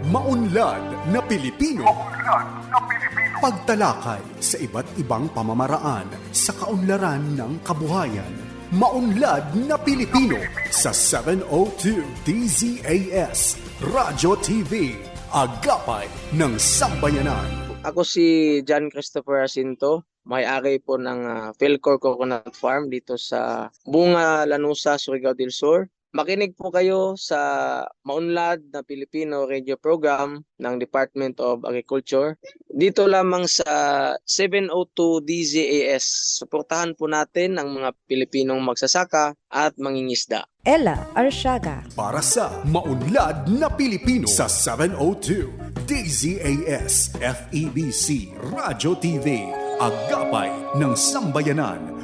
Maunlad na Pilipino. Pagtalakay sa iba't ibang pamamaraan sa kaunlaran ng kabuhayan. Maunlad na Pilipino sa 702 DZAS Radyo TV. Agapay ng Sambayanan. Ako si John Christopher Jacinto, may-ari po ng Philcor Coconut Farm dito sa Bunga, Lanuza, Surigao del Sur. Makinig po kayo sa Maunlad na Pilipino radio program ng Department of Agriculture. Dito lamang sa 702 DZAS. Suportahan po natin ang mga Pilipinong magsasaka at mangingisda. Ella Arsiaga. Para sa Maunlad na Pilipino sa 702 DZAS FEBC Radyo TV. Agapay ng Sambayanan.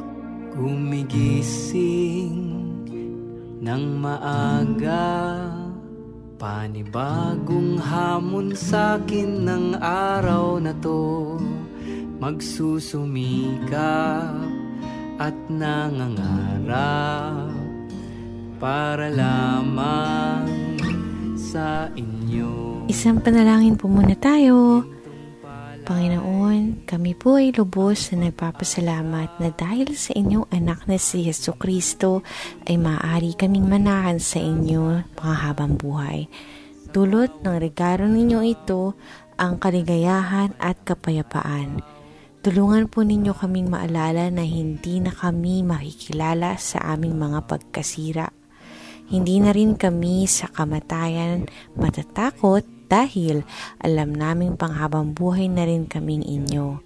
Gumigising nang maaga, panibagong hamon sa'kin ng araw na to. Magsusumikap at nangangarap para lamang sa inyo. Isang panalangin po muna tayo. Panginoon, kami po ay lubos na nagpapasalamat na dahil sa inyong anak na si Jesucristo ay maaari kaming manahan sa inyo panghabang buhay. Dulot ng regalo ninyo ito ang kaligayahan at kapayapaan. Tulungan po ninyo kaming maalala na hindi na kami makikilala sa aming mga pagkasira. Hindi na rin kami sa kamatayan matatakot dahil alam naming panghabang buhay na rin kaming inyo.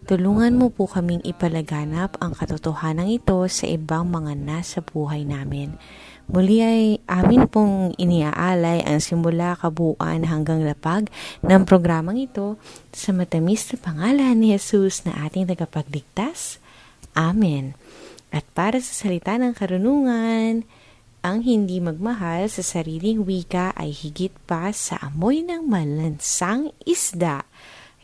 Tulungan mo po kaming ipalaganap ang katotohanan ito sa ibang mga nasa buhay namin. Muli ay amin pong iniaalay ang simula kabuuan hanggang lapag ng programang ito sa matamis na pangalan ni Jesus na ating tagapagligtas. Amen. At para sa salita ng karunungan, ang hindi magmahal sa sariling wika ay higit pa sa amoy ng malansang isda.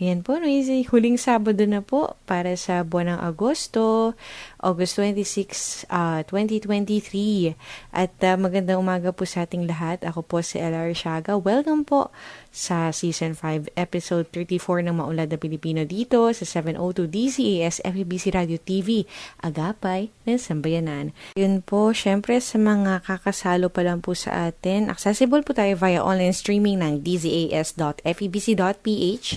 Ayan po, huling Sabado na po para sa buwan ng Agosto, August 26, 2023. At magandang umaga po sa ating lahat. Ako po si Ella Arsiaga. Welcome po sa Season 5, Episode 34 ng Maunlad na Pilipino dito sa 702 DZAS FEBC Radio TV, Agapay ng Sambayanan. Yun po, syempre sa mga kakasalo pa lang po sa atin, accessible po tayo via online streaming ng dzas.febc.ph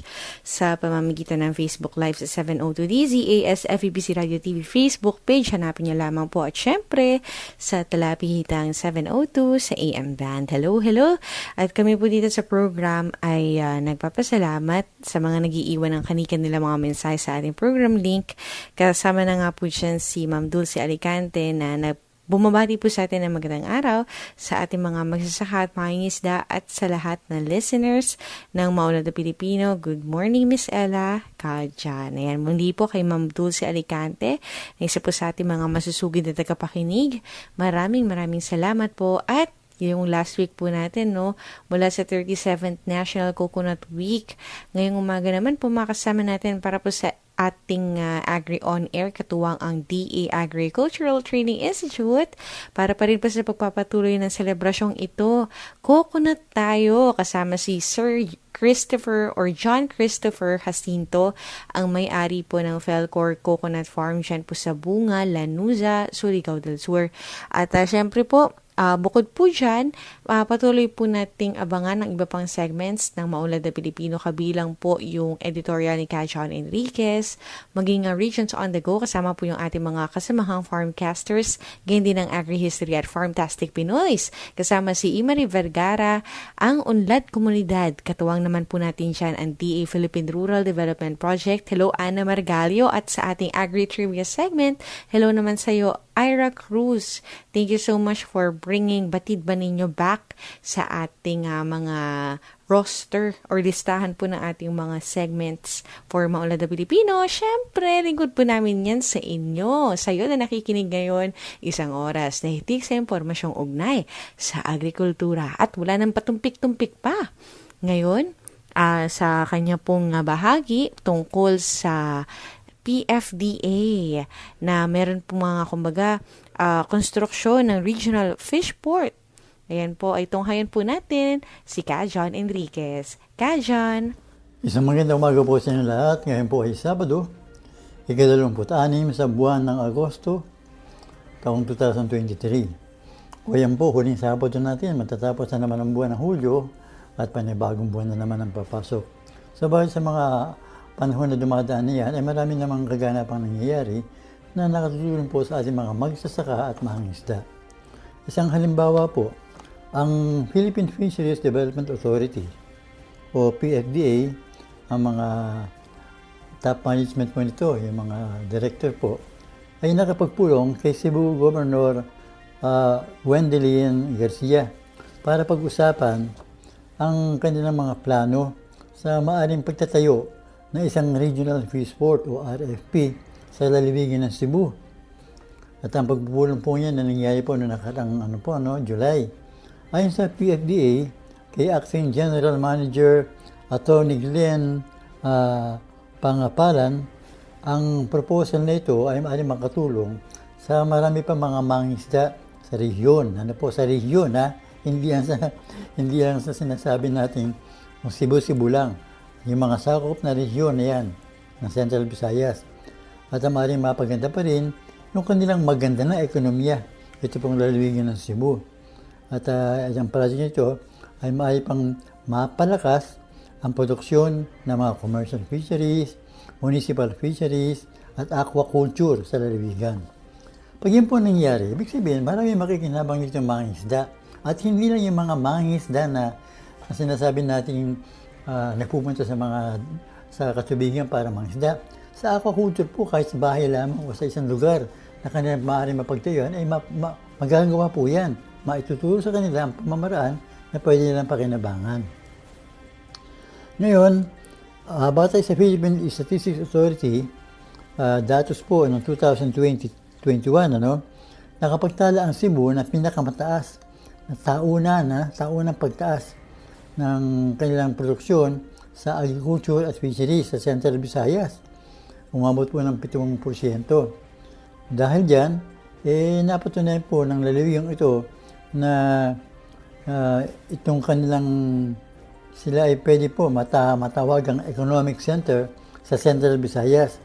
sa pamamagitan ng Facebook Live sa 702 DZAS FEBC Radio TV Facebook page. Hanapin niyo lamang po. At syempre, sa talapihitang 702 sa AM band. Hello, hello. At kami po dito sa program ay nagpapasalamat sa mga nagiiwan ng kanikan nila mga mensahe sa ating program link. Kasama na nga po dyan si Ma'am Dulce Alicante na bumabati po sa atin ng magandang araw sa ating mga magsasaka at mangingisda at sa lahat ng listeners ng Maunlad na Pilipino. Good morning, Miss Ella. Kadyan. Ayan, muli po kay Ma'am Dulce Alicante na isa po sa ating mga masusugid na tagapakinig. Maraming salamat po. At yung last week po natin, mula sa 37th National Coconut Week. Ngayong umaga naman po makasama natin para po sa ating Agri On Air, katuwang ang DA Agricultural Training Institute. Para pa rin po sa pagpapatuloy ng selebrasyong ito, coconut tayo kasama si Sir Christopher or John Christopher Jacinto, ang may-ari po ng Philcor Coconut Farm dyan po sa Bunga, Lanuza, Surigao del Sur. At syempre po, bukod po dyan, patuloy po nating abangan ang iba pang segments ng Maunlad na Pilipino, kabilang po yung editorial ni John Enriquez, maging Regions on the Go, kasama po yung ating mga kasamahang farmcasters, ganyan din ang Agri-History at Farmtastic Pinoys, kasama si Imari Vergara, ang Unlad Komunidad, katuwang naman po natin dyan ang DA Philippine Rural Development Project. Hello, Ana Margalio. At sa ating Agri-Trivia segment, hello naman sa iyo, Ira Cruz. Thank you so much for bringing Batid Ba Ninyo back sa ating mga roster or listahan po ng ating mga segments for Maunlad na Pilipino. Siyempre, lingkod po namin yan sa inyo. Sa iyo na nakikinig ngayon, isang oras na hitik sa impormasyong ugnay sa agrikultura. At wala nang patumpik-tumpik pa. Ngayon, sa kanya pong bahagi tungkol sa PFDA na meron po mga konstruksyon ng regional fish port Ayan po, ay tunghayan po natin si Ka John Enriquez. Ka John. Isang magandang umaga po sa inyo lahat. Ngayon po ay Sabado, ika-26 sa buwan ng Agosto, taong 2023. O yan po, huling Sabado natin, matatapos na naman ang buwan ng Hulyo at panibagong buwan na naman ang papasok. Sabay sa mga panahon na dumadaan niyan, ay marami namang kaganapang nangyayari na nakatutulong po sa ating mga magsasaka at mangingisda. Isang halimbawa po, ang Philippine Fisheries Development Authority o PFDA, ang mga top management po nito, yung mga director po, ay nakapagpulong kay Cebu Governor Wendelin Garcia para pag-usapan ang kanilang mga plano sa maaring pagtatayo ng isang Regional Fish Port o RFP sa lalawigan ng Cebu. At ang pagpupulong po niya na nangyari po noong nakarang July. Ayon sa PFDA, kay Acting General Manager Atty. Glenn Pangapalan, ang proposal na ito ay maaaring makatulong sa marami pa mga mangingisda sa rehiyon. Ano po, sa rehiyon ha? Hindi lang sa sinasabi natin Cebu lang. Yung mga sakop na rehiyon na yan ng Central Visayas. At maaaring mapaganda pa rin yung kanilang maganda na ekonomiya. Ito pong lalawigan ng Cebu. At ang project nito ay maaari pang mapalakas ang produksyon ng mga commercial fisheries, municipal fisheries, at aquaculture sa lalawigan. Pag yun po nangyari, ibig sabihin, marami makikinabang dito mga isda. At hindi lang yung mga mangingisda na sinasabi natin nagpupunta sa katubigan para mangisda. Sa aquaculture po, kahit sa bahay lamang o sa isang lugar na kanilang maaaring mapagtayuan, ay magagawa po yan. Maituturo sa kanila ang pamamaraan na pwede nilang pakinabangan. Ngayon, batay sa Philippine Statistics Authority, datos po ng 2020-21, nakapagtala ang Cebu na pinakamataas na taunang pagtaas ng kanilang produksyon sa agriculture at fisheries sa Central Visayas. Umabot po ng 7%. Dahil dyan, napatunayan po ng lalawigang ito na itong kanilang sila ay pwede po matawagang economic center sa Central Visayas.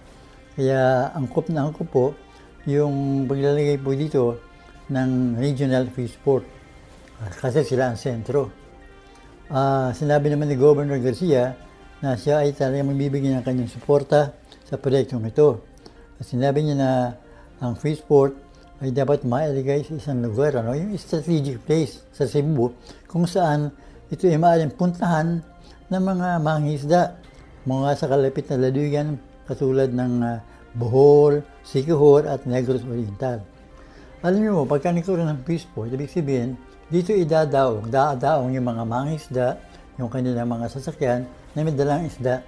Kaya angkop po yung paglalagay po dito ng Regional Fish Port kasi sila ang sentro. Sinabi naman ni Governor Garcia na siya ay talagang magbibigay ng kanyang suporta sa proyektong ito. At sinabi niya na ang fish port ay dapat mailagay sa isang lugar, yung strategic place sa Cebu, kung saan ito ay maaaring puntahan ng mga mangingisda mga sa kalapit na lalawigan katulad ng Bohol, Siquijor at Negros Oriental. Alam niyo mo, pagka nagkaroon ng fish port, ibig sabihin, dito dadaong yung mga mangingisda, yung kanilang mga sasakyan na may dalang isda,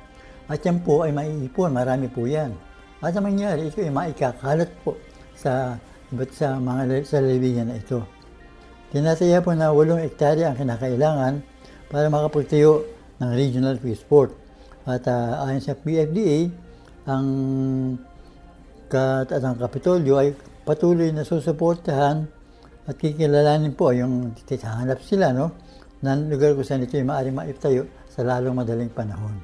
at yan po ay maiipon, marami po yan. At ang mangyari, ito ay maikakalat po sa lalawigan na ito. Tinataya po na 8 hektarya ang kinakailangan para makapagtayo ng Regional Fish Port. At ayon sa PFDA, ang Kapitolyo ay patuloy na susuportahan at kikilalanin po yung hanap sila ng lugar kung saan ito ay maaaring maiptayo sa lalong madaling panahon.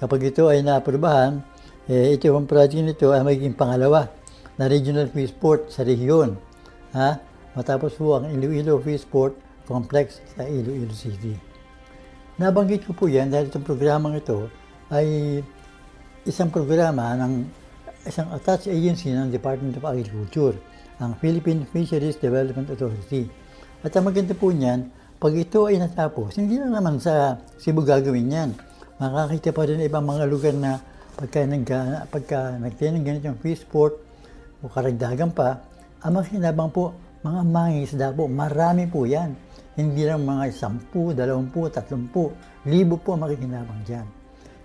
Kapag ito ay naaprubahan, ito ang project nito ay magiging pangalawa na Regional Fish Port sa rehiyon. Matapos po ang Iloilo Fish Port Complex sa Iloilo City. Nabanggit ko po yan dahil itong programang ito ay isang programa ng isang attached agency ng Department of Agriculture, ang Philippine Fisheries Development Authority. At ang maganda po niyan, pag ito ay natapos, hindi lang naman sa Cebu gagawin yan. Makakita pa rin ibang mga lugar na pagka nagtayo ng ganitong fish port o karagdagan pa, ang makinabang po, mga mangingisda po, marami po yan. Hindi lang mga 10, 20, 30, libo po makikinabang dyan.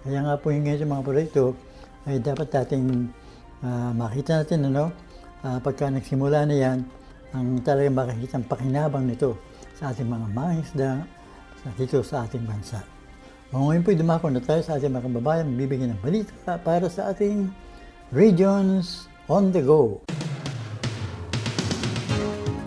Kaya nga po yung ganito mga proyekto ay dapat nating makita natin pagka nagsimula na yan, ang talagang makikita ang pakinabang nito sa ating mga mangingisda dito sa ating bansa. Ngayon po dumako na tayo sa ating mga kababayan, bibigyan ng balita para sa ating Regions on the Go.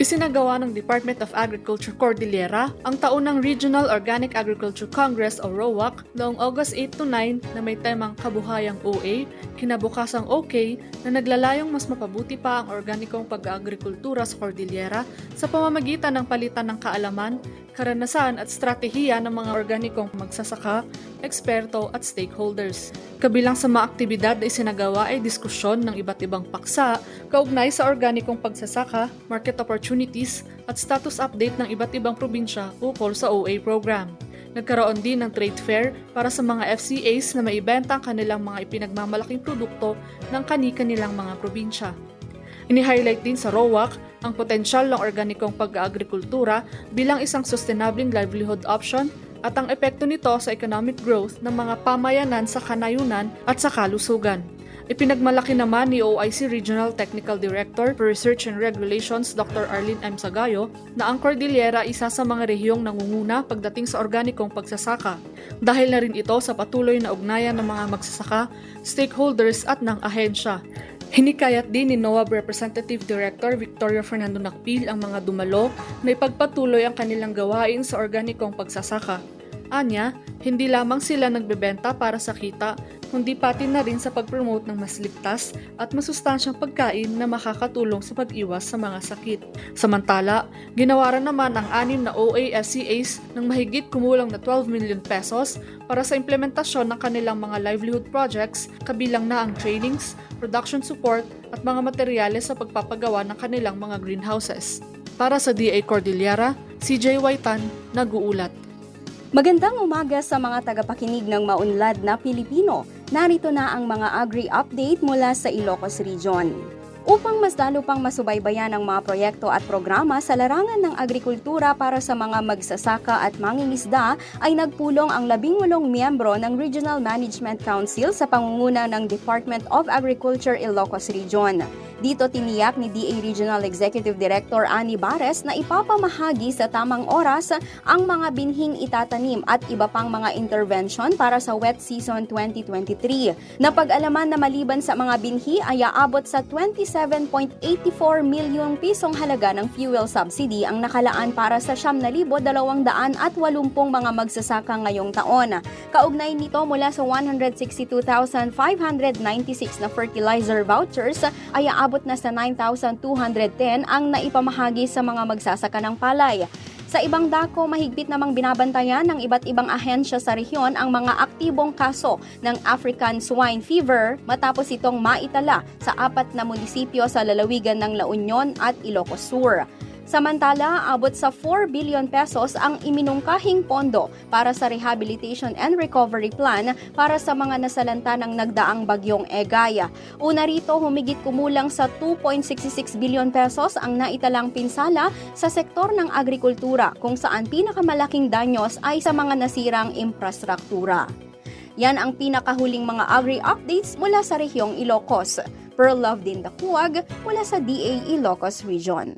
Isinagawa ng Department of Agriculture Cordillera ang taunang Regional Organic Agriculture Congress o ROAC noong August 8 to 9 na may temang Kabuhayang OA, Kinabukasang OK na naglalayong mas mapabuti pa ang organikong pag-aagrikultura sa Cordillera sa pamamagitan ng palitan ng kaalaman, karanasan at stratehiya ng mga organikong magsasaka, eksperto at stakeholders. Kabilang sa mga aktibidad na isinagawa ay diskusyon ng iba't ibang paksa kaugnay sa organikong pagsasaka, market opportunities at status update ng iba't ibang probinsya ukol sa OA program. Nagkaroon din ng trade fair para sa mga FCAs na maibenta ang kanilang mga ipinagmamalaking produkto ng kani-kanilang mga probinsya. Ini-highlight din sa ROAC ang potensyal ng organikong pag-aagrikultura bilang isang sustainable livelihood option at ang epekto nito sa economic growth ng mga pamayanan sa kanayunan at sa kalusugan. Ipinagmalaki naman ni OIC Regional Technical Director for Research and Regulations Dr. Arlene M. Sagayo na ang Cordillera isa sa mga rehiyong nangunguna pagdating sa organikong pagsasaka. Dahil na rin ito sa patuloy na ugnayan ng mga magsasaka, stakeholders at ng ahensya. Hinikayat din ni NOAB Representative Director Victoria Fernando Nakpil ang mga dumalo na ipagpatuloy ang kanilang gawain sa organikong pagsasaka. Anya, hindi lamang sila nagbebenta para sa kita, kundi pati na rin sa pag-promote ng mas ligtas at masustansyang pagkain na makakatulong sa pag-iwas sa mga sakit. Samantala, ginawaran naman ang 6 na OA-FCAs ng mahigit kumulang na 12 million pesos para sa implementasyon ng kanilang mga livelihood projects, kabilang na ang trainings, production support at mga materyales sa pagpapagawa ng kanilang mga greenhouses. Para sa DA Cordillera, CJ Waitan, nag-uulat. Magandang umaga sa mga tagapakinig ng Maunlad na Pilipino. Narito na ang mga agri-update mula sa Ilocos Region. Upang mas lalo pang masubaybayan ang mga proyekto at programa sa larangan ng agrikultura para sa mga magsasaka at mangingisda, ay nagpulong ang 18 miyembro ng Regional Management Council sa pangunguna ng Department of Agriculture Ilocos Region. Dito tiniyak ni DA Regional Executive Director Annie Bares na ipapamahagi sa tamang oras ang mga binhing itatanim at iba pang mga intervention para sa wet season 2023. Napag-alaman na maliban sa mga binhi ay aabot sa 27.84 milyong pisong halaga ng fuel subsidy ang nakalaan para sa 9,280 mga magsasaka ngayong taon. Kaugnay nito mula sa 162,596 na fertilizer vouchers ay aabot na sa 9,210 ang naipamahagi sa mga magsasaka ng palay. Sa ibang dako, mahigpit namang binabantayan ng iba't ibang ahensya sa rehiyon ang mga aktibong kaso ng African Swine Fever matapos itong maitala sa 4 na munisipyo sa lalawigan ng La Union at Ilocos Sur. Samantala, abot sa 4 billion pesos ang iminungkahing pondo para sa Rehabilitation and Recovery Plan para sa mga nasalanta ng nagdaang bagyong Egay. Una rito, humigit kumulang sa 2.66 billion pesos ang naitalang pinsala sa sektor ng agrikultura kung saan pinakamalaking danyos ay sa mga nasirang infrastruktura. Yan ang pinakahuling mga agri-updates mula sa rehiyong Ilocos. Pearl Love din Dakuag mula sa DA Ilocos Region.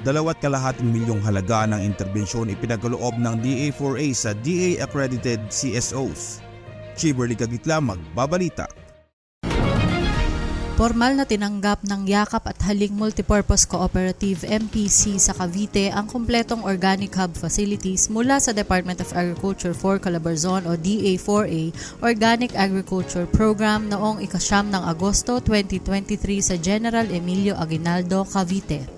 2.2 milyong halaga ng interbensyon ipinagaloob ng DA4A sa DA-accredited CSOs. Chiberly Kagitla, magbabalita. Formal na tinanggap ng Yakap at Halik Multipurpose Cooperative MPC sa Cavite ang kumpletong Organic Hub Facilities mula sa Department of Agriculture for Calabarzon o DA4A Organic Agriculture Program noong 9 ng Agosto 2023 sa General Emilio Aguinaldo, Cavite.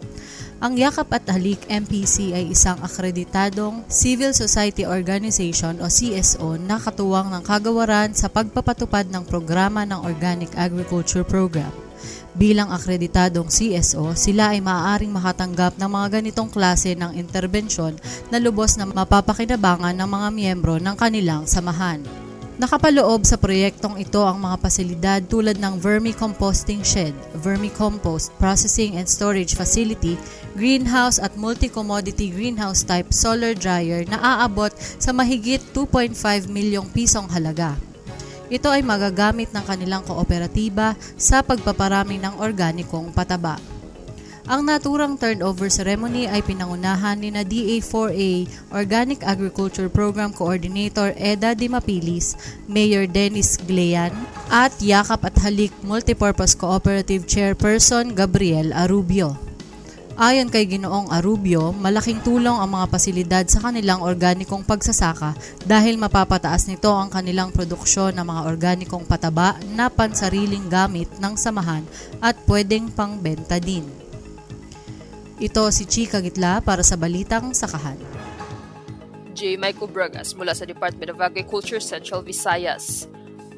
Ang Yakap at Halik MPC ay isang akreditadong civil society organization o CSO na katuwang ng kagawaran sa pagpapatupad ng programa ng Organic Agriculture Program. Bilang akreditadong CSO, sila ay maaaring makatanggap ng mga ganitong klase ng interbensyon na lubos na mapapakinabangan ng mga miyembro ng kanilang samahan. Nakapaloob sa proyektong ito ang mga pasilidad tulad ng vermicomposting shed, vermicompost processing and storage facility, greenhouse at multi-commodity greenhouse type solar dryer na aabot sa mahigit 2.5 milyong pisong halaga. Ito ay magagamit ng kanilang kooperatiba sa pagpaparami ng organikong pataba. Ang naturang turnover ceremony ay pinangunahan ni na DA4A Organic Agriculture Program Coordinator Eda Dimapilis, Mayor Dennis Glean, at Yakap at Halik Multipurpose Cooperative Chairperson Gabriel Arubio. Ayon kay Ginoong Arubio, malaking tulong ang mga pasilidad sa kanilang organikong pagsasaka dahil mapapataas nito ang kanilang produksyon ng mga organikong pataba na pansariling gamit ng samahan at pwedeng pangbenta din. Ito si Chika Gitla para sa Balitang Sakahan. J. Michael Bragas mula sa Department of Agriculture, Central Visayas.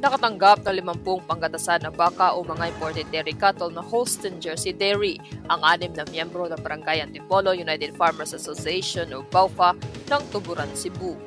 Nakatanggap ng 50 panggatasan na baka o mga imported dairy cattle na Holstein Jersey Dairy ang 6 na miyembro ng Barangay Antipolo United Farmers Association o BAUFA ng Tuburan, Cebu.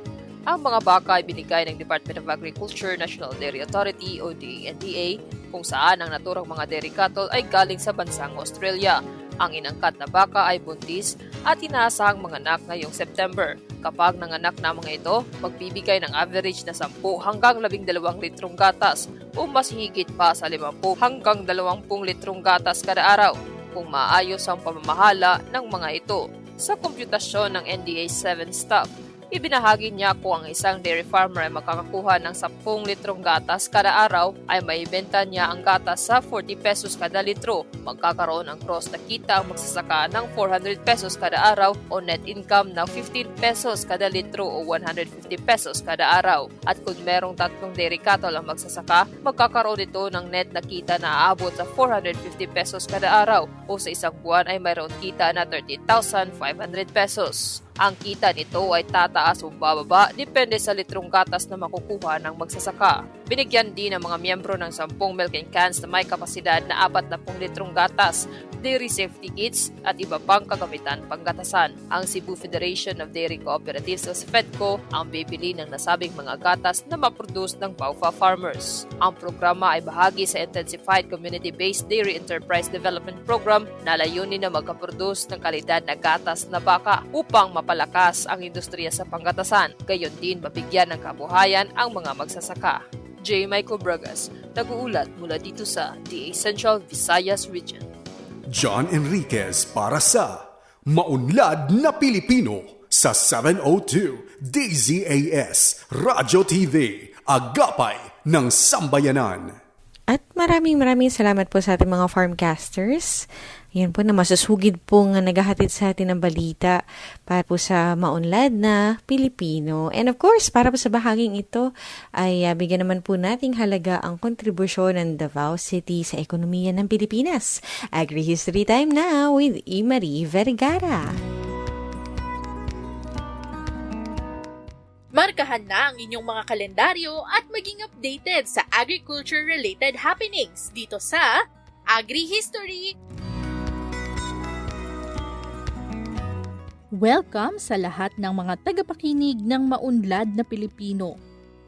Ang mga baka ay binigay ng Department of Agriculture National Dairy Authority o DNDA kung saan ang naturang mga dairy cattle ay galing sa bansang Australia. Ang inangkat na baka ay buntis at inaasahang manganak ngayong September. Kapag nanganak na mga ito, magbibigay ng average na 10 hanggang 12 litrong gatas o mas higit pa sa 50 hanggang 20 litrong gatas kada araw kung maayos ang pamamahala ng mga ito. Sa komputasyon ng NDA 7 staff, ibinahagi niya kung ang isang dairy farmer ay makakakuha ng 10 litrong gatas kada araw ay maibenta niya ang gatas sa 40 pesos kada litro. Magkakaroon ng gross na kita ang magsasaka ng 400 pesos kada araw o net income ng 15 pesos kada litro o 150 pesos kada araw. At kung merong 3 dairy cattle ang magsasaka, magkakaroon ito ng net na kita na aabot sa 450 pesos kada araw o sa isang buwan ay mayroon kita na 13,500 pesos. Ang kita nito ay tataas o bababa depende sa litrong gatas na makukuha ng magsasaka. Binigyan din ang mga miyembro ng 10 milking cans na may kapasidad na 40 litrong gatas, dairy safety kits at iba pang kagamitan panggatasan. Ang Cebu Federation of Dairy Cooperatives o FEDCO ang bibili ng nasabing mga gatas na maproduce ng BAUFA farmers. Ang programa ay bahagi sa Intensified Community-Based Dairy Enterprise Development Program na layunin na magkaproduce ng kalidad na gatas na baka upang mapalakas ang industriya sa panggatasan, gayon din mabigyan ng kabuhayan ang mga magsasaka. J. Michael Bragas, nag-uulat mula dito sa DA Central Visayas Region. John Enriquez para sa Maunlad na Pilipino sa 702 DZAS Radyo TV, Agapay ng Sambayanan. At maraming salamat po sa ating mga farmcasters. Yan po na masusugid pong naghahatid sa atin ng balita para po sa Maunlad na Pilipino. And of course, para po sa bahaging ito ay bigyan naman po nating halaga ang kontribusyon ng Davao City sa ekonomiya ng Pilipinas. Agri-History Time now with Marie Vergara. Markahan na ang inyong mga kalendaryo at maging updated sa agriculture-related happenings dito sa Agri-History. Welcome sa lahat ng mga tagapakinig ng Maunlad na Pilipino.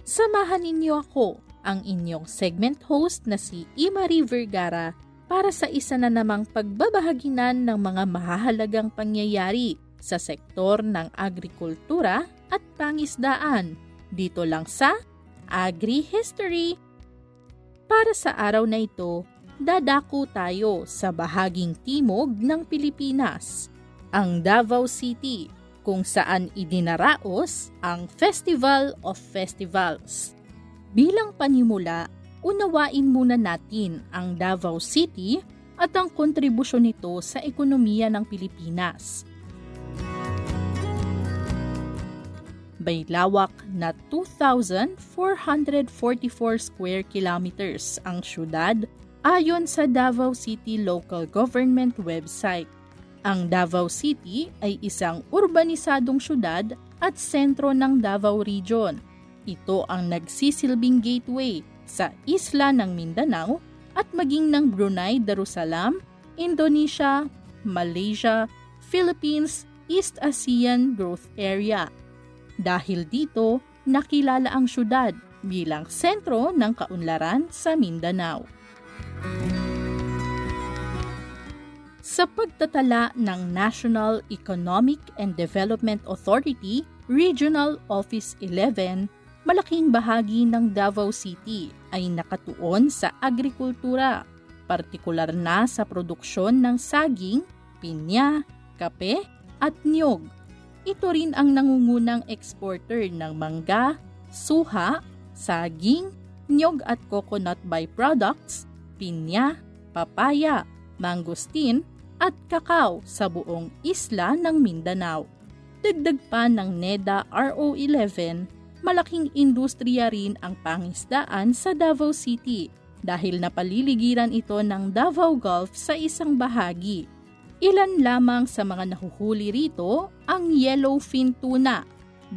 Samahan ninyo ako, ang inyong segment host na si Marie Vergara para sa isa na namang pagbabahaginan ng mga mahahalagang pangyayari sa sektor ng agrikultura at pangisdaan dito lang sa Agri-History. Para sa araw na ito, dadako tayo sa bahaging timog ng Pilipinas, ang Davao City, kung saan idinaraos ang Festival of Festivals. Bilang panimula, unawain muna natin ang Davao City at ang kontribusyon nito sa ekonomiya ng Pilipinas. May lawak na 2,444 square kilometers ang syudad ayon sa Davao City Local Government website. Ang Davao City ay isang urbanisadong syudad at sentro ng Davao Region. Ito ang nagsisilbing gateway sa isla ng Mindanao at maging ng Brunei Darussalam, Indonesia, Malaysia, Philippines, East ASEAN Growth Area. Dahil dito, nakilala ang syudad bilang sentro ng kaunlaran sa Mindanao. Sa pagtatala ng National Economic and Development Authority Regional Office 11, malaking bahagi ng Davao City ay nakatuon sa agrikultura, partikular na sa produksyon ng saging, pinya, kape at niyog. Ito rin ang nangungunang exporter ng mangga, suha, saging, niyog at coconut byproducts, pinya, papaya, mangosteen, at kakao sa buong isla ng Mindanao. Dagdag pa ng NEDA RO11, malaking industriya rin ang pangisdaan sa Davao City dahil napaliligiran ito ng Davao Gulf sa isang bahagi. Ilan lamang sa mga nahuhuli rito ang yellowfin tuna,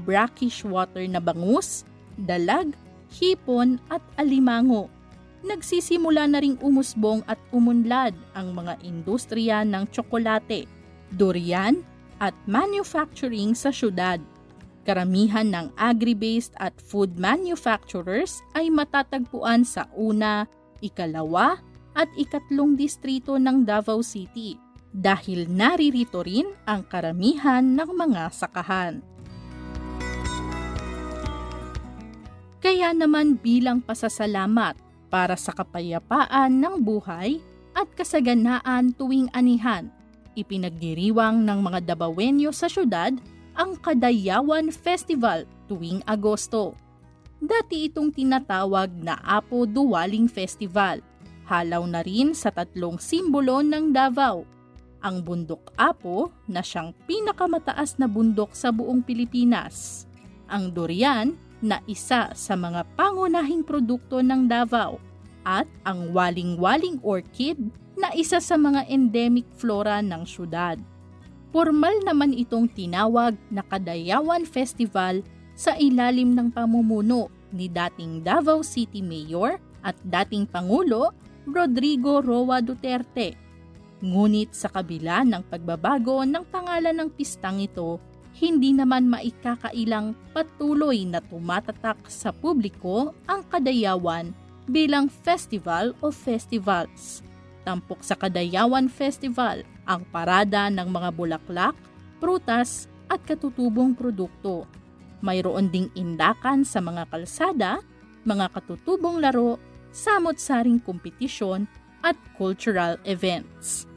brackish water na bangus, dalag, hipon at alimango. Nagsisimula na ring umusbong at umunlad ang mga industriya ng tsokolate, durian at manufacturing sa syudad. Karamihan ng agri-based at food manufacturers ay matatagpuan sa una, ikalawa at ikatlong distrito ng Davao City dahil naririto rin ang karamihan ng mga sakahan. Kaya naman bilang pasasalamat para sa kapayapaan ng buhay at kasaganaan tuwing anihan, ipinagdiriwang ng mga Davaoenyo sa syudad ang Kadayawan Festival tuwing Agosto. Dati itong tinatawag na Apo Duwaling Festival. Halaw na rin sa tatlong simbolo ng Davao. Ang bundok Apo na siyang pinakamataas na bundok sa buong Pilipinas. Ang durian na isa sa mga pangunahing produkto ng Davao at ang waling-waling orchid na isa sa mga endemic flora ng syudad. Formal naman itong tinawag na Kadayawan Festival sa ilalim ng pamumuno ni dating Davao City Mayor at dating Pangulo Rodrigo Roa Duterte. Ngunit sa kabila ng pagbabago ng pangalan ng pistang ito, hindi naman maikakailang patuloy na tumatatak sa publiko ang Kadayawan bilang Festival of Festivals. Tampok sa Kadayawan Festival ang parada ng mga bulaklak, prutas at katutubong produkto. Mayroon ding indakan sa mga kalsada, mga katutubong laro, samot-saring kompetisyon at cultural events.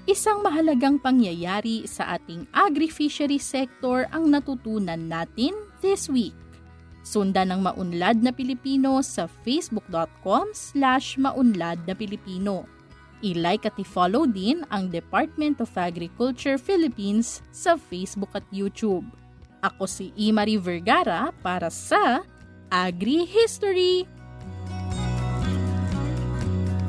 Isang mahalagang pangyayari sa ating agri-fishery sector ang natutunan natin this week. Sundan ng Maunlad na Pilipino sa facebook.com/Maunlad na Pilipino. I-like at i-follow din ang Department of Agriculture Philippines sa Facebook at YouTube. Ako si Imari Vergara para sa Agri-History.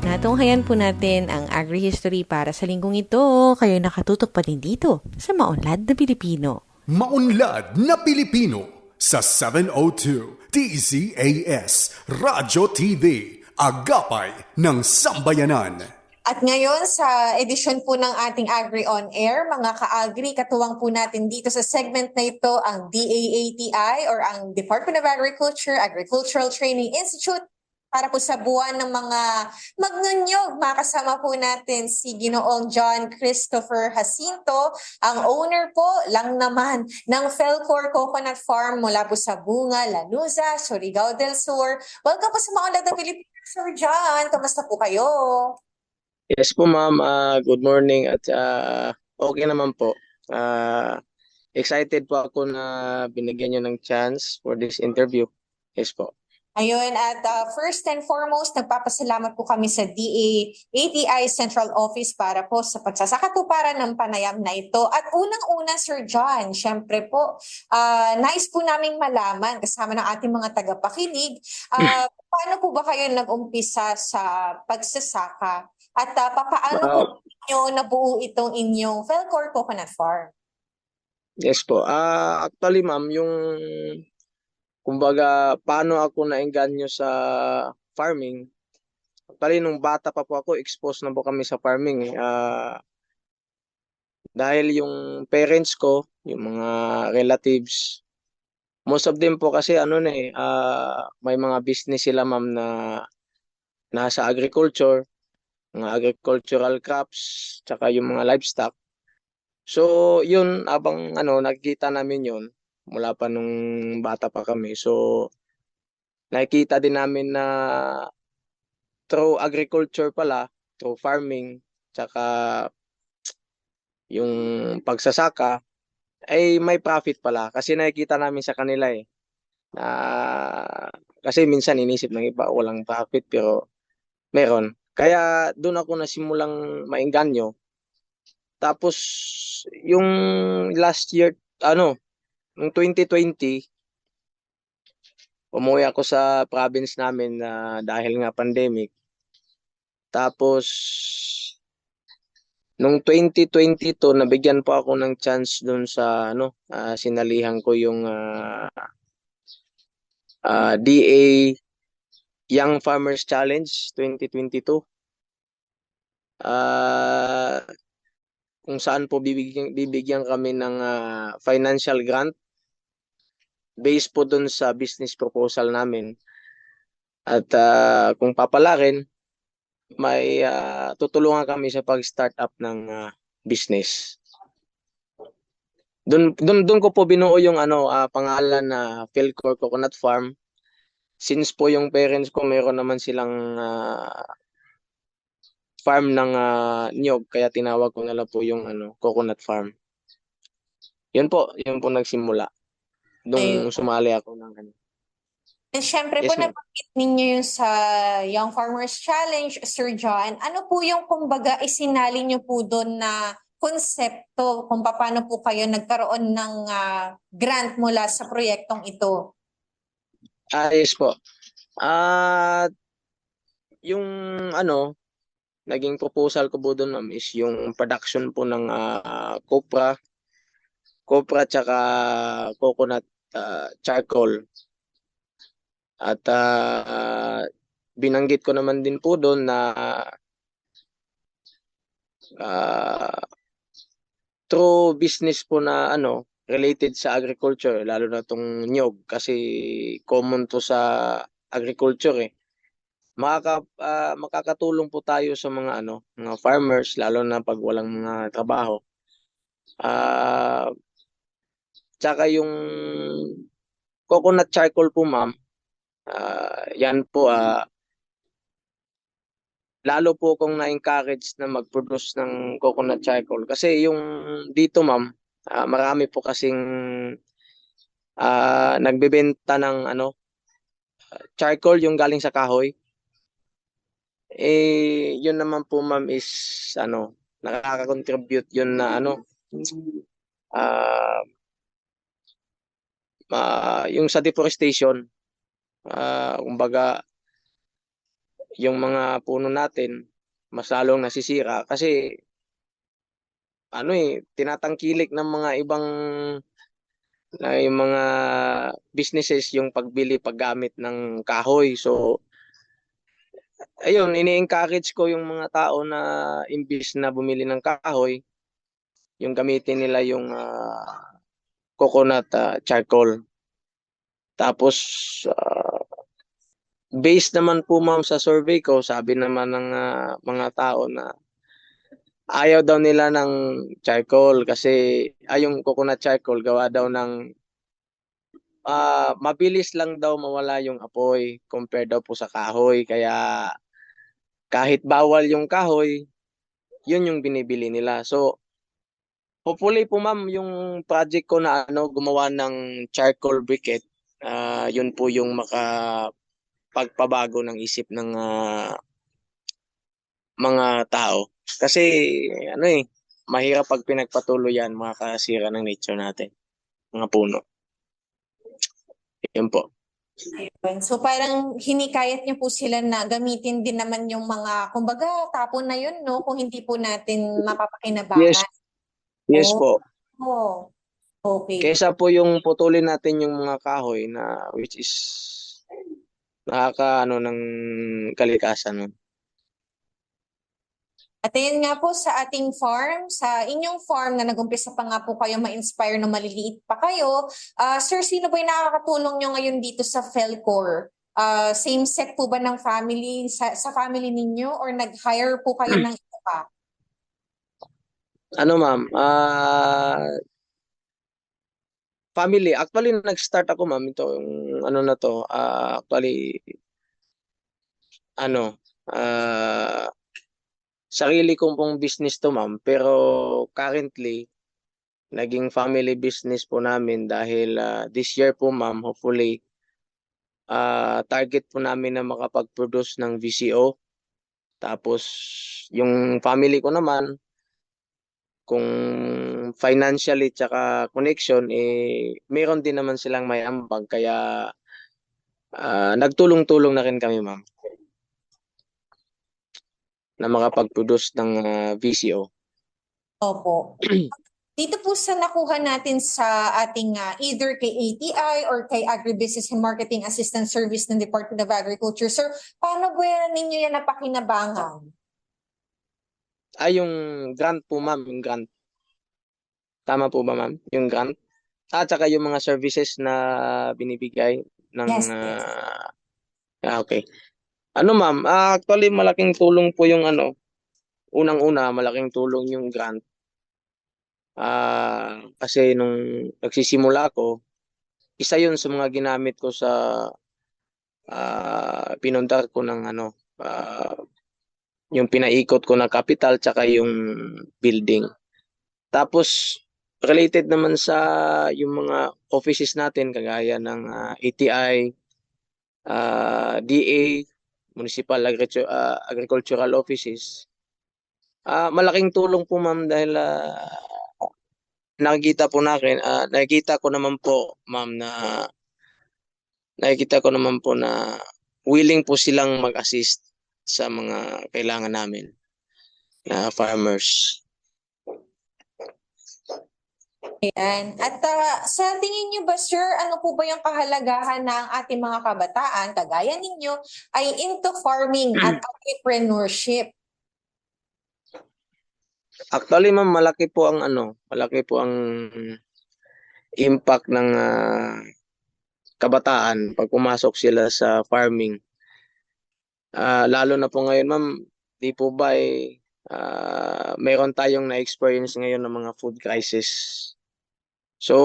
Natunghayan po natin ang agri-history para sa linggong ito. Kayo nakatutok pa din dito sa Maunlad na Pilipino. Maunlad na Pilipino sa 702 DZAS Radyo TV, Agapay ng Sambayanan. At ngayon sa edisyon po ng ating Agri On Air, mga ka-agri, katuwang po natin dito sa segment na ito ang DAATI or ang Department of Agriculture, Agricultural Training Institute para po sa buwan ng mga magnunyog. Makasama po natin si Ginoong John Christopher Jacinto, ang owner po lang naman ng Felcor Coconut Farm mula po sa Bunga, Lanuza, Surigao del Sur. Welcome po sa Maunlad na Pilipinas, Sir John. Kamusta po kayo? Yes po ma'am, good morning at okay naman po. Excited po ako na binigyan nyo ng chance for this interview. Yes po. Ayun, at first and foremost, nagpapasalamat po kami sa DAATI Central Office para po sa pagsasakatuparan ng panayam na ito. At unang-una, Sir John, syempre po, nais po naming malaman kasama ng ating mga tagapakinig, paano po ba kayo nag-umpisa sa pagsasaka? At paano po nyo nabuo itong inyong Felcor Coconut Farm? Yes po. Actually ma'am, yung kumbaga, paano ako naengganyo sa farming? Actually, nung bata pa po ako, exposed na po kami sa farming. Dahil yung parents ko, yung mga relatives, most of them po kasi may mga business sila ma'am na nasa agriculture, mga agricultural crops, tsaka yung mga livestock. So, yun, abang nakikita namin yun. Mula pa nung bata pa kami. So, nakikita din namin na through agriculture pala, through farming, tsaka yung pagsasaka, ay may profit pala. Kasi nakikita namin sa kanila eh. Kasi minsan inisip ng iba, walang profit, pero meron. Kaya doon ako nasimulang maengganyo. Tapos yung last year, noong 2020, umuwi ako sa province namin na dahil nga pandemic. Tapos noong 2022, nabigyan po ako ng chance doon sa sinalihan ko yung DA Young Farmers Challenge 2022. Kung saan po bibigyan kami ng financial grant based po dun sa business proposal namin. At kung papalarin, may tutulungan kami sa pag-start up ng business. Doon ko po binuo yung pangalan na Philcor Coconut Farm. Since po yung parents ko meron naman silang farm ng niyog, kaya tinawag ko na lang po yung coconut farm. Yun po nagsimula. Doon sumali ako ng And syempre Yes, po, ma'am. nabanggit ninyo yung sa Young Farmers Challenge, Sir John. Ano po yung kumbaga isinali nyo po doon na konsepto kung paano po kayo nagkaroon ng grant mula sa proyektong ito? Yes po. Yung naging proposal ko po doon, ma'am, is yung production po ng copra tsaka coconut charcoal. At binanggit ko naman din po doon na through business po na related sa agriculture, lalo na tong nyog kasi common to sa agriculture eh. Makakatulong po tayo sa mga mga farmers, lalo na pag walang mga trabaho. Tsaka yung coconut charcoal po, ma'am, yan po lalo po kong na-encourage na mag-produce ng coconut charcoal kasi yung dito, ma'am, marami po kasing nagbebenta ng charcoal yung galing sa kahoy. Yun naman po, ma'am, is nakaka-contribute yun na yung sa deforestation, kumbaga yung mga puno natin mas lalong nasisira kasi tinatangkilik ng mga ibang yung mga businesses yung pagbili, paggamit ng kahoy. So ayun, ini-encourage ko yung mga tao na imbis na bumili ng kahoy, yung gamitin nila yung coconut charcoal. Tapos based naman po, ma'am, sa survey ko, sabi naman ng mga tao na ayaw daw nila ng charcoal kasi yung coconut charcoal gawa daw ng mabilis lang daw mawala yung apoy compared daw po sa kahoy. Kaya kahit bawal yung kahoy, yun yung binibili nila. So hopefully po, ma'am, yung project ko na gumawa ng charcoal briquette, yun po yung makapagpabago ng isip ng mga tao. Kasi mahirap pag pinagpatuloy yan, makakasira ng nature natin, mga puno. Yun po. Ayun. So parang hinikayat niyo po sila na gamitin din naman yung mga, kumbaga, tapon na yun, no? Kung hindi po natin mapapakinabangan. Yes po. Oh. Okay. Kesa po yung putulin natin yung mga kahoy na which is ng kalikasan nun. At ayun nga po sa ating farm, sa inyong farm na nag-umpisa pa nga po kayo ma-inspire na maliliit pa kayo. Sir, sino ba yung nakakatulong nyo ngayon dito sa Philcor? Same set po ba ng family sa family ninyo or nag-hire po kayo ng iba pa? Ma'am? Family. Actually, nag-start ako, ma'am, ito yung na to. Actually, sarili kong pong business to, ma'am, pero currently naging family business po namin dahil this year po, ma'am, hopefully target po namin na makapag-produce ng VCO. Tapos yung family ko naman, kung financially tsaka connection, meron din naman silang may ambag. Kaya nagtulong-tulong na rin kami, ma'am, na makapag-produce ng VCO. Opo. Dito po sa nakuha natin sa ating either kay ATI or kay Agribusiness and Marketing Assistance Service ng Department of Agriculture, sir, paano ba ninyo yan napakinabangan? Yung grant po, ma'am, yung grant. Tama po ba, ma'am? Yung grant. At saka yung mga services na binibigay ng Yes. okay. Ma'am, actually malaking tulong po yung unang-una, malaking tulong yung grant. Kasi nung nagsisimula ako, isa yun sa mga ginamit ko sa pinundar ko ng yung pinaikot ko na capital tsaka yung building. Tapos related naman sa yung mga offices natin kagaya ng ATI, DA, Municipal Agricultural Offices. Malaking tulong po, ma'am, dahil nakikita ko naman po, ma'am, na willing po silang mag-assist sa mga kailangan namin na farmers. Ayan. At sa tingin niyo ba, sir, ano po ba yung kahalagahan ng ating mga kabataan, kagaya ninyo, ay into farming at entrepreneurship? Actually, ma'am, malaki po ang impact ng kabataan pag pumasok sila sa farming. Lalo na po ngayon, ma'am, di po ba mayroon tayong na-experience ngayon ng mga food crisis. So,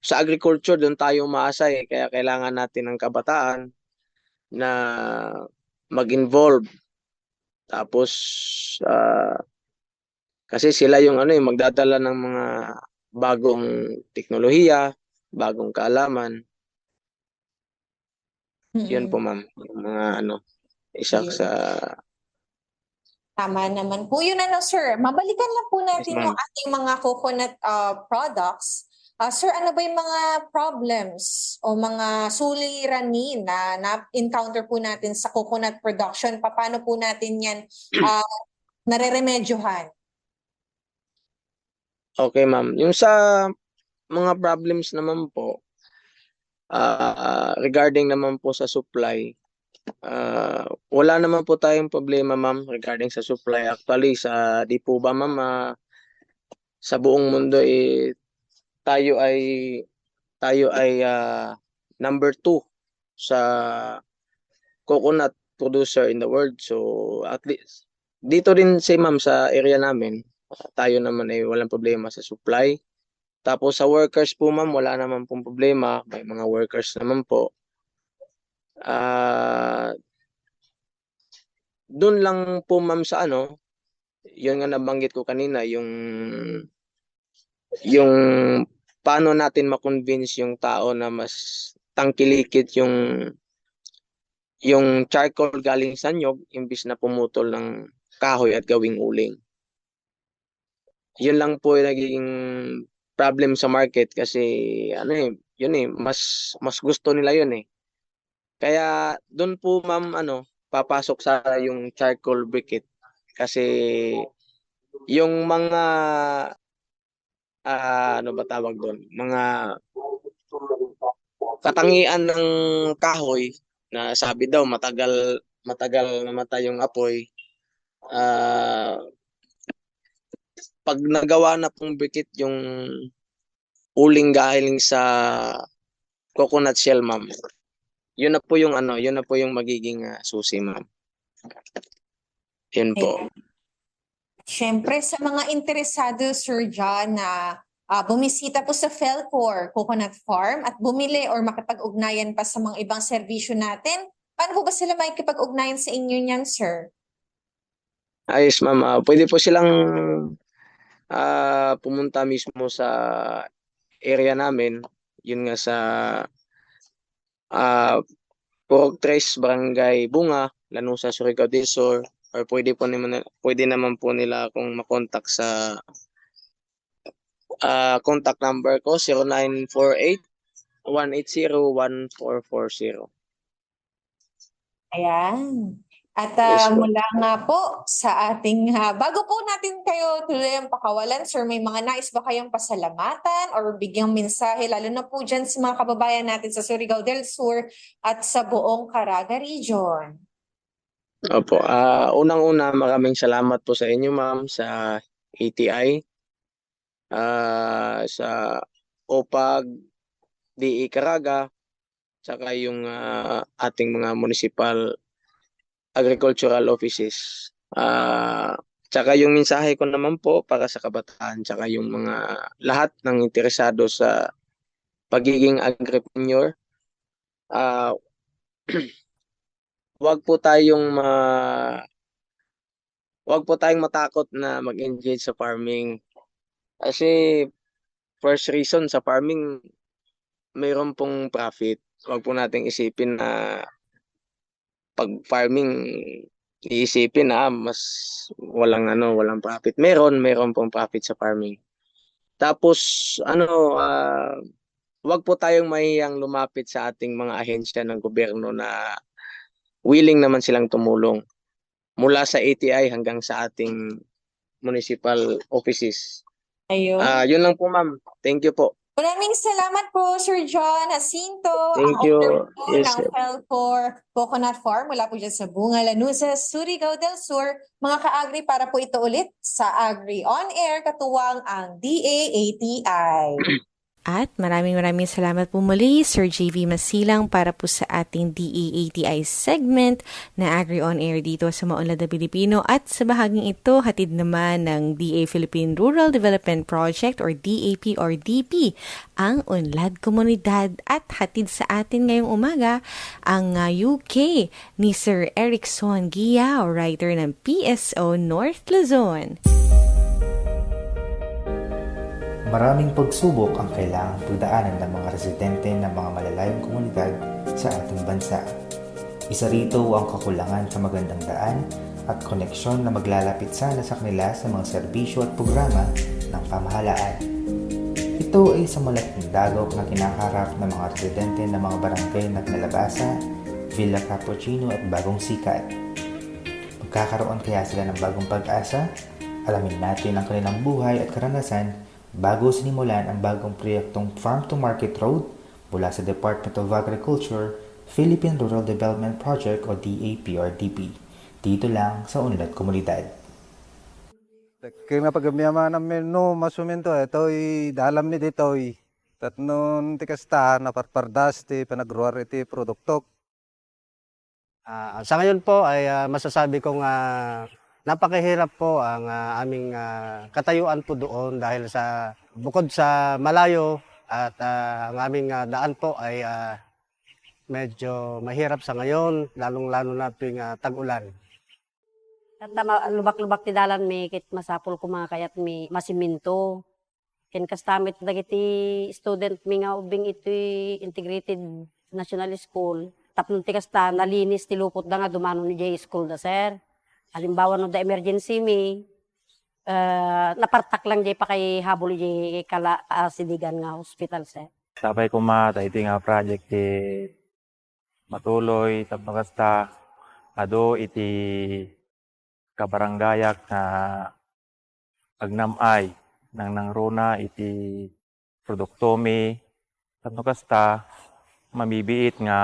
sa agriculture, doon tayo umaasa kaya kailangan natin ng kabataan na mag-involve. Tapos, kasi sila yung magdadala ng mga bagong teknolohiya, bagong kaalaman. Yun po, ma'am. Yung mga isa sa... Tama naman po yun, sir. Mabalikan lang po natin yung ating mga coconut products. Sir, ano ba yung mga problems o mga suliranin na na-encounter po natin sa coconut production? Paano po natin yan nareremedyohan? Okay, ma'am. Yung sa mga problems naman po, regarding naman po sa supply, wala naman po tayong problema, ma'am, regarding sa supply. Actually, di po ba, ma'am, sa buong mundo tayo ay number 2 sa coconut producer in the world. So at least dito din ma'am sa area namin, tayo naman ay walang problema sa supply. Tapos sa workers po, ma'am, wala naman pong problema. May mga workers naman po. Doon lang po, ma'am, sa yun nga nabanggit ko kanina, yung paano natin ma-convince yung tao na mas tangkilikit yung charcoal galing sa nyog imbis na pumutol ng kahoy at gawing uling. Yun lang po yung naging problem sa market kasi mas gusto nila yun . Kaya doon po, ma'am, papasok sa yung charcoal briquette kasi yung mga ba tawag doon? Mga katangian ng kahoy na sabi daw matagal namatay yung apoy. Pag nagawa na pong briquette yung uling galing sa coconut shell, ma'am, yun na po yung magiging susi, ma'am. Yun po. Siyempre, sa mga interesado, Sir John, na bumisita po sa Felcor Coconut Farm at bumili or makipag-ugnayan pa sa mga ibang serbisyo natin, paano po ba sila makikipag-ugnayan sa inyo niyan, sir? Ayos, ma'am. Pwede po silang pumunta mismo sa area namin. Yun nga sa Purok Tres, Barangay Bunga, Lanusa, Surigao del Sur, or pwede naman po nila akong makontak sa contact number ko 0948-180-1440. Ayan. At Yes po. mula nga po sa ating, bago po natin kayo tuloy ang pakawalan, sir, may mga nais ba kayong pasalamatan or bigyang mensahe, lalo na po dyan sa mga kababayan natin sa Surigao del Sur at sa buong Caraga Region? Opo. Unang-una, maraming salamat po sa inyo, ma'am, sa ATI, sa OPAG, DE Caraga, saka yung ating mga municipal agricultural offices. Tsaka yung mensahe ko naman po para sa kabataan, tsaka yung mga lahat ng interesado sa pagiging agripreneur, wag po tayong matakot na mag-engage sa farming. Kasi first reason sa farming, mayroon pong profit. Wag po nating isipin na pag farming, iisipin na mas walang profit. Meron pong profit sa farming. Tapos wag po tayong mahiyang lumapit sa ating mga ahensya ng gobyerno na willing naman silang tumulong. Mula sa ATI hanggang sa ating municipal offices. Ayun. Yun lang po, ma'am. Thank you po. Maraming salamat po, Sir John Jacinto, Thank ang you. owner po Yes, ng sir. Felcor Coconut Farm mula po dyan sa Bunga Lanuza, Surigao del Sur. Mga ka-agri, para po ito ulit sa Agri On Air, katuwang ang DAATI. At maraming salamat po muli, Sir JV Masilang, para po sa ating DAATI segment na Agri On Air dito sa Maunlad na Pilipino. At sa bahaging ito, hatid naman ng DA Philippine Rural Development Project or DAP or DP, ang Unlad Komunidad. At hatid sa atin ngayong umaga ang UK ni Sir Erickson Gia, writer ng PSO North Luzon. Maraming pagsubok ang kailangang pagdaanan ng mga residente ng mga malalayong komunidad sa ating bansa. Isa rito ang kakulangan sa magandang daan at koneksyon na maglalapit sana sa kanila sa mga serbisyo at programa ng pamahalaan. Ito ay sa malaking dagok na kinaharap ng mga residente ng mga barangay na Nalabasa, Villa Cappuccino at Bagong Sikat. Magkakaroon kaya sila ng bagong pag-asa? Alamin natin ang kanilang buhay at karanasan bago sinimulan ang bagong proyektong Farm to Market Road mula sa Department of Agriculture, Philippine Rural Development Project o DAP or DP. Dito lang sa Unlad Komunidad. Kaya nga pagkamiyama namin no masumento ito dalam ni dito tatnon tikasta na parpardas ti panagruar iti produktok. Sa ngayon po ay masasabi kong napakahirap po ang aming katayuan po doon dahil sa bukod sa malayo at ang aming daan po ay medyo mahirap sa ngayon, lalong-lalo na tuwing tag-ulan. Lubak-lubak ti dalan mi kit masapol ko mga kayat mi masiminto. Ken kastamit dagiti student mi nga ubing iti integrated national school. Tapno ti kasta nalinis ti lupot da nga dumano ni J school da sir. Halimbawa no da emergency mi napartak lang jay pa kay habol jay kala sidigan nga hospital sir. Sabay ko iti nga project ti matuloy tapagasta ado iti kabaranggayak na agnamay nang runa iti produktomi tapagasta mamibiit nga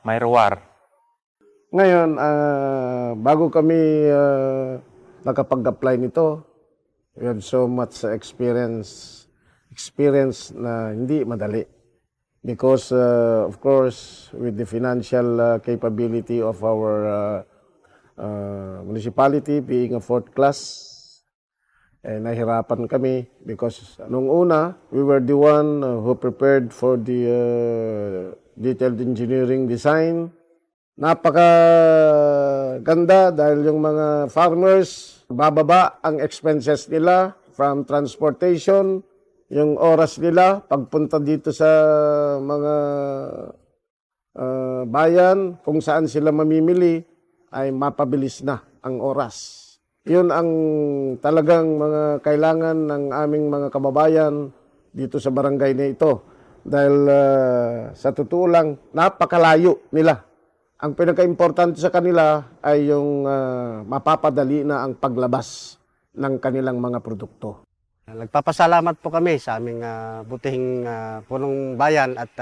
mayruwar. Ngayon, bago kami nakapag-apply nito, we have so much experience na hindi madali. Because, of course, with the financial capability of our municipality being a fourth class, nahirapan kami because nung una, we were the one who prepared for the detailed engineering design. Napakaganda dahil yung mga farmers, bababa ang expenses nila from transportation, yung oras nila pagpunta dito sa mga bayan kung saan sila mamimili ay mapabilis na ang oras. Yun ang talagang mga kailangan ng aming mga kababayan dito sa barangay na ito. Dahil sa totoo lang, napakalayo nila. Ang pinaka-importante sa kanila ay yung mapapadali na ang paglabas ng kanilang mga produkto. Nagpapasalamat po kami sa aming butihing punong bayan at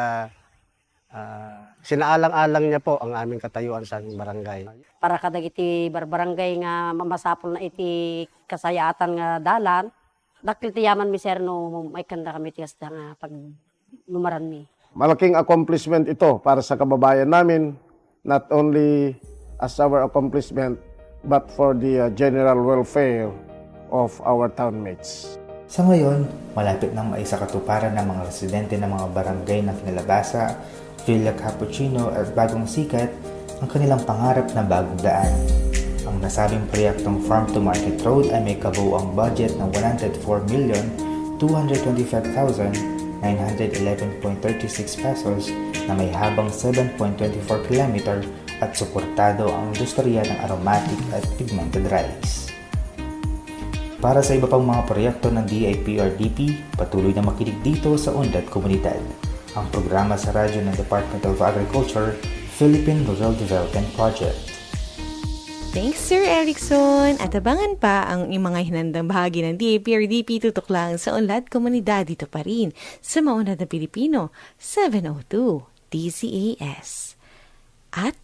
sinaalang-alang niya po ang aming katayuan sa aming barangay. Para kadag iti barangay nga mamasapol na iti kasayatan nga dalan, dakil ti yaman mi sir no may kanda kami ti hasta nga pag numaran mi. Malaking accomplishment ito para sa kababayan namin, not only as our accomplishment, but for the general welfare of our townmates. Sa ngayon, malapit nang maisakatuparan ng mga residente ng mga barangay ng Kinalabasa, Villa Cappuccino at Bagong Sikat ang kanilang pangarap na bagong daan. Ang nasabing proyektong Farm to Market Road ay may kabuuang budget ng 104,225,911.36 pesos na may habang 7.24 km at suportado ang industriya ng aromatic at pigmented rice. Para sa iba pang mga proyekto ng DIPRDP, patuloy na makinig dito sa Undat Komunidad, ang programa sa radyo ng Department of Agriculture, Philippine Rural Development Project. Thanks, Sir Erickson. At abangan pa ang mga hinandang bahagi ng DIPRDP tutok lang sa Unlad Komunidad dito pa rin sa Maunlad na Pilipino, 702 DZAS. At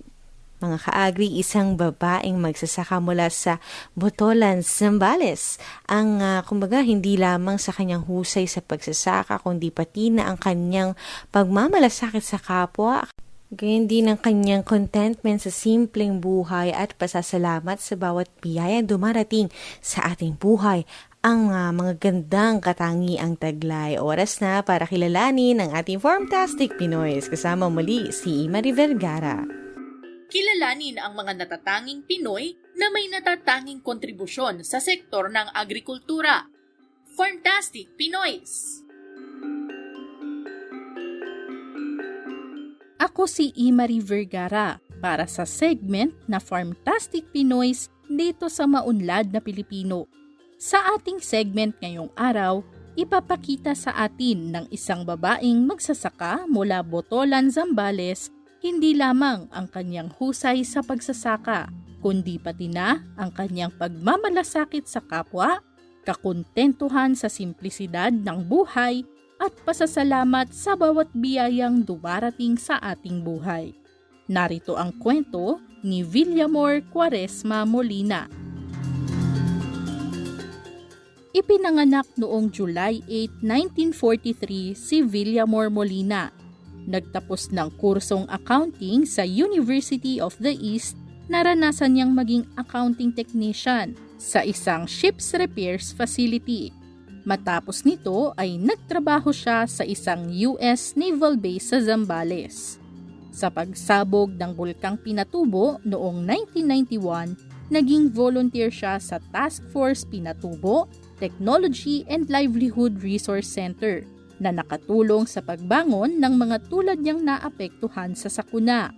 mga kaagri, isang babaeng magsasaka mula sa Botolan, Zambales. Ang kumbaga hindi lamang sa kanyang husay sa pagsasaka kundi pati na ang kanyang pagmamalasakit sa kapwa. Gayun din ang kanyang contentment sa simpleng buhay at pasasalamat sa bawat biyaya dumarating sa ating buhay. Ang mga gandang katangiang taglay. Oras na para kilalanin ang ating Formtastic Pinoys. Kasama muli si Imari Vergara. Kilalanin ang mga natatanging Pinoy na may natatanging kontribusyon sa sektor ng agrikultura. Formtastic Pinoys! Ako si Imari Vergara para sa segment na Formtastic Pinoys dito sa Maunlad na Pilipino. Sa ating segment ngayong araw, ipapakita sa atin ng isang babaeng magsasaka mula Botolan, Zambales, hindi lamang ang kanyang husay sa pagsasaka, kundi pati na ang kanyang pagmamalasakit sa kapwa, kakontentuhan sa simplisidad ng buhay, at pasasalamat sa bawat biyayang dumarating sa ating buhay. Narito ang kwento ni Villamor Quaresma Molina. Ipinanganak noong July 8, 1943 si Villamor Molina. Nagtapos ng kursong accounting sa University of the East, naranasan niyang maging accounting technician sa isang ships repairs facility. Matapos nito ay nagtrabaho siya sa isang US Naval Base sa Zambales. Sa pagsabog ng Bulkang Pinatubo noong 1991, naging volunteer siya sa Task Force Pinatubo, Technology and Livelihood Resource Center na nakatulong sa pagbangon ng mga tulad niyang naapektuhan sa sakuna.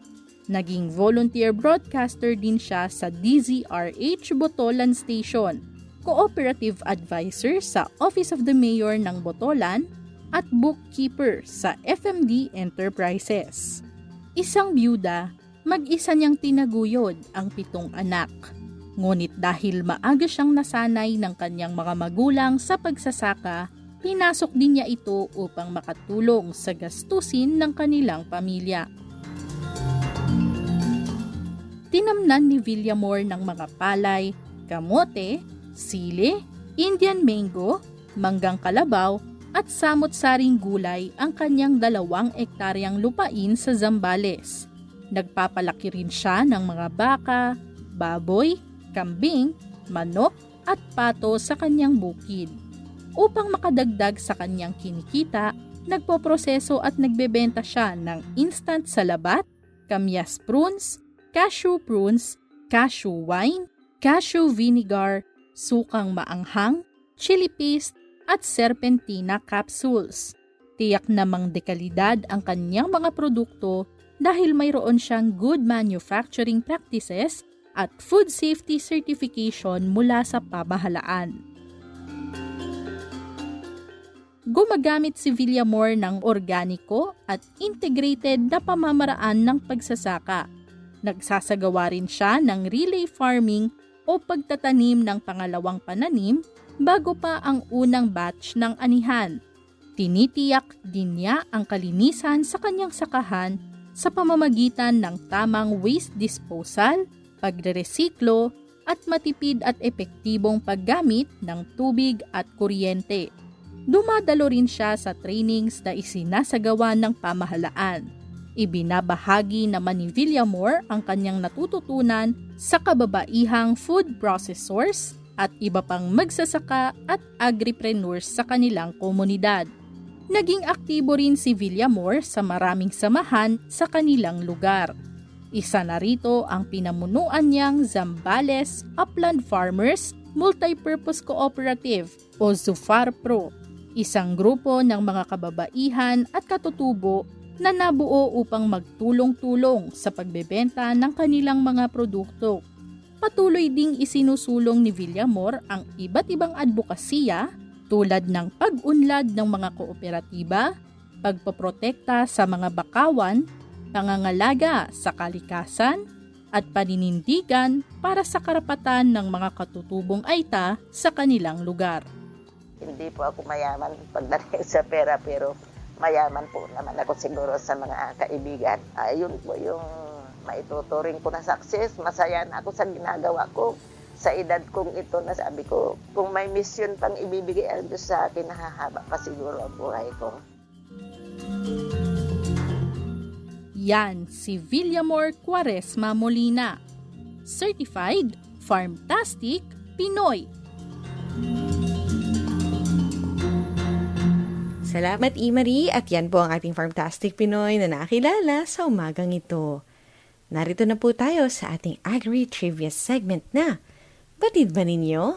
Naging volunteer broadcaster din siya sa DZRH Botolan Station, cooperative advisor sa Office of the Mayor ng Botolan, at bookkeeper sa FMD Enterprises. Isang byuda, mag-isa niyang tinaguyod ang 7 anak. Ngunit dahil maaga siyang nasanay ng kanyang mga magulang sa pagsasaka, pinasok din niya ito upang makatulong sa gastusin ng kanilang pamilya. Tinamnan ni Villamor ng mga palay, kamote, sili, Indian mango, manggang kalabaw at samot-saring gulay ang kanyang 2 ektaryang lupain sa Zambales. Nagpapalaki rin siya ng mga baka, baboy, kambing, manok at pato sa kanyang bukid. Upang makadagdag sa kanyang kinikita, nagpoproseso at nagbebenta siya ng instant salabat, kamyas prunes, cashew wine, cashew vinegar, sukang maanghang, chili paste at serpentina capsules. Tiyak namang dekalidad ang kanyang mga produkto dahil mayroon siyang good manufacturing practices at food safety certification mula sa pamahalaan. Gumagamit si Villamor ng organiko at integrated na pamamaraan ng pagsasaka. Nagsasagawa rin siya ng relay farming o pagtatanim ng pangalawang pananim bago pa ang unang batch ng anihan. Tinitiyak din niya ang kalinisan sa kanyang sakahan sa pamamagitan ng tamang waste disposal, pagreresiklo at matipid at epektibong paggamit ng tubig at kuryente. Dumadalo rin siya sa trainings na isinasagawa ng pamahalaan. Ibinabahagi naman ni Villamor ang kanyang natututunan sa kababaihang food processors at iba pang magsasaka at agripreneurs sa kanilang komunidad. Naging aktibo rin si Villamor sa maraming samahan sa kanilang lugar. Isa na rito ang pinamunuan niyang Zambales Upland Farmers Multipurpose Cooperative o ZUFARPRO, isang grupo ng mga kababaihan at katutubo na nabuo upang magtulong-tulong sa pagbebenta ng kanilang mga produkto. Patuloy ding isinusulong ni Villamor ang iba't ibang advokasya tulad ng pag-unlad ng mga kooperatiba, pagpoprotekta sa mga bakawan, pangangalaga sa kalikasan, at paninindigan para sa karapatan ng mga katutubong Aita sa kanilang lugar. Hindi po ako mayaman pagdating sa pera, pero mayaman po naman ako siguro sa mga kaibigan. Ayun po yung maituturing ko na success. Masaya na ako sa ginagawa ko. Sa edad kong ito na sabi ko, kung may mission pang ibibigay ang Diyos sa akin, nahahaba pa siguro ang buhay ko. Yan si Villamor Quaresma Molina. Certified Farmtastic Pinoy. Salamat, Imari, at yan po ang ating Farmtastic Pinoy na nakilala sa umagang ito. Narito na po tayo sa ating Agri-Trivia segment na Batid ba ninyo?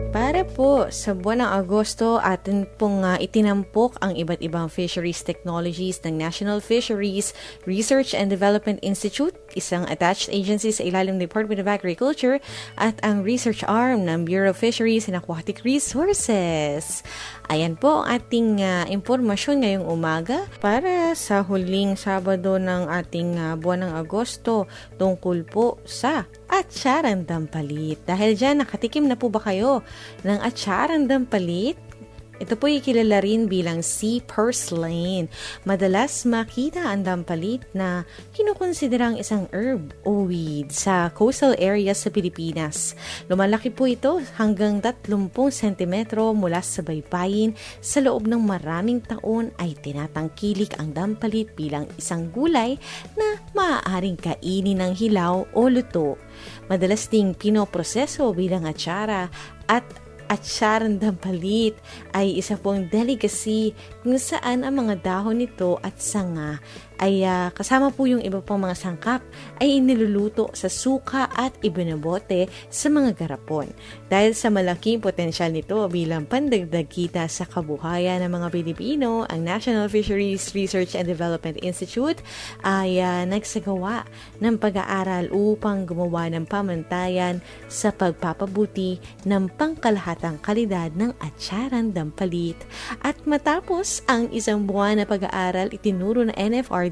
Para po sa buwan ng Agosto, atin pong itinampok ang iba't ibang fisheries technologies ng National Fisheries Research and Development Institute, isang attached agency sa ilalim ng Department of Agriculture, at ang research arm ng Bureau of Fisheries and Aquatic Resources. Ayan po ang ating impormasyon ngayong umaga para sa huling Sabado ng ating buwan ng Agosto tungkol po sa atsarang dampalit. Dahil dyan, nakatikim na po ba kayo ng atsarang dampalit? Ito po kilala rin bilang sea purslane. Madalas makita ang dampalit na kinukonsiderang isang herb o weed sa coastal areas sa Pilipinas. Lumalaki po ito hanggang 30 cm mula sa baybayin. Sa loob ng maraming taon ay tinatangkilik ang dampalit bilang isang gulay na maaaring kainin ng hilaw o luto. Madalas ding pinoproseso bilang atsara at atsarang dampalit ay isa pong delicacy kung saan ang mga dahon nito at sanga ay kasama po yung iba pang mga sangkap ay iniluluto sa suka at ibinabote sa mga garapon. Dahil sa malaking potensyal nito bilang pandagdag kita sa kabuhayan ng mga Pilipino, ang National Fisheries Research and Development Institute ay nagsagawa ng pag-aaral upang gumawa ng pamantayan sa pagpapabuti ng pangkalahatang kalidad ng atsarang dampalit. At matapos ang isang buwan na pag-aaral, itinuro ng NFRDI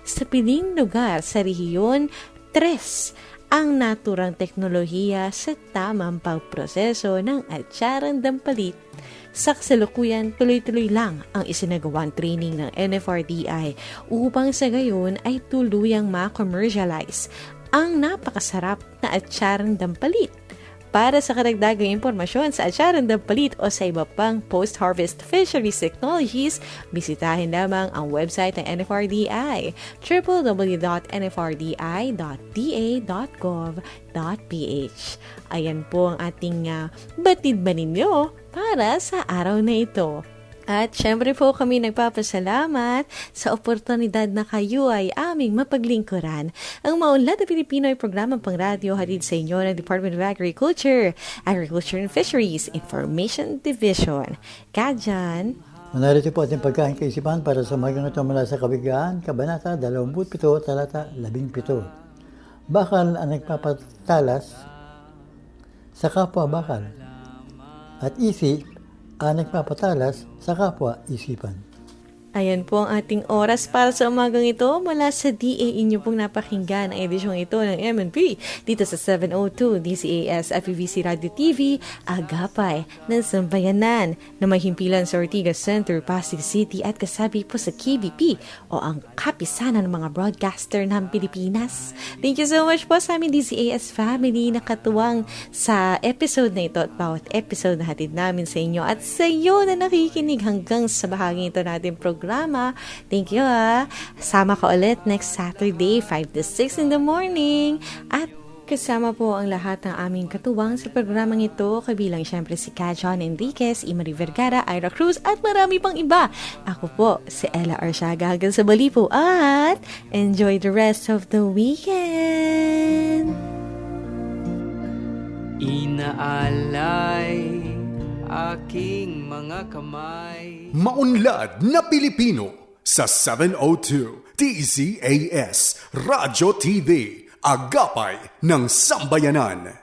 sa piling lugar sa rehiyon 3 ang naturang teknolohiya sa tamang pagproseso ng atsarang dampalit. Sa kasalukuyan, tuloy-tuloy lang ang isinagawang training ng NFRDI upang sa gayon ay tuluyang ma-commercialize ang napakasarap na atsarang dampalit. Para sa karagdagang impormasyon sa atsarang dampalit o sa iba pang post-harvest fisheries technologies, bisitahin lamang ang website ng NFRDI, www.nfrdi.da.gov.ph. Ayan po ang ating batid ba ninyo para sa araw na ito. At syempre po kami nagpapasalamat sa oportunidad na kayo ay aming mapaglingkuran. Ang Maunlad na Pilipino ay programang pangradyo hatid sa inyo ng Department of Agriculture, Agriculture and Fisheries Information Division. Kadyan. Narito po ating pagkain kaisipan para sa umagang ito mula sa Kawigaan, Kabanata 27, Talata 17. bakal ang nagpapatalas sa kapwa bakal. At isip ang nagpapatalas sa kapwa isipan. Ayan po ang ating oras para sa umagang ito mula sa DA. Inyo pong napakinggan ang edisyong ito ng MNP dito sa 702 DZAS FEBC Radio TV, Agapay ng Sambayanan na may himpilan sa Ortigas Center, Pasig City at kasabi po sa KBP o ang kapisanan ng mga broadcaster ng Pilipinas. Thank you so much po sa aming DZAS family na katuwang sa episode na ito at bawat episode na hatid namin sa inyo at sa iyo na nakikinig hanggang sa bahaging ito natin programa. Thank you Sama ka ulit next Saturday 5 to 6 in the morning. At kasama po ang lahat ng aming katuwang sa programang ito, kabilang syempre si John Enriquez, Imari Vergara, Ira Cruz at marami pang iba. Ako po si Ella Arsiaga hanggang sa bali po at enjoy the rest of the weekend. Inaalay aking mga kamay. Maunlad na Pilipino sa 702 DZAS Radyo TV, Agapay ng Sambayanan.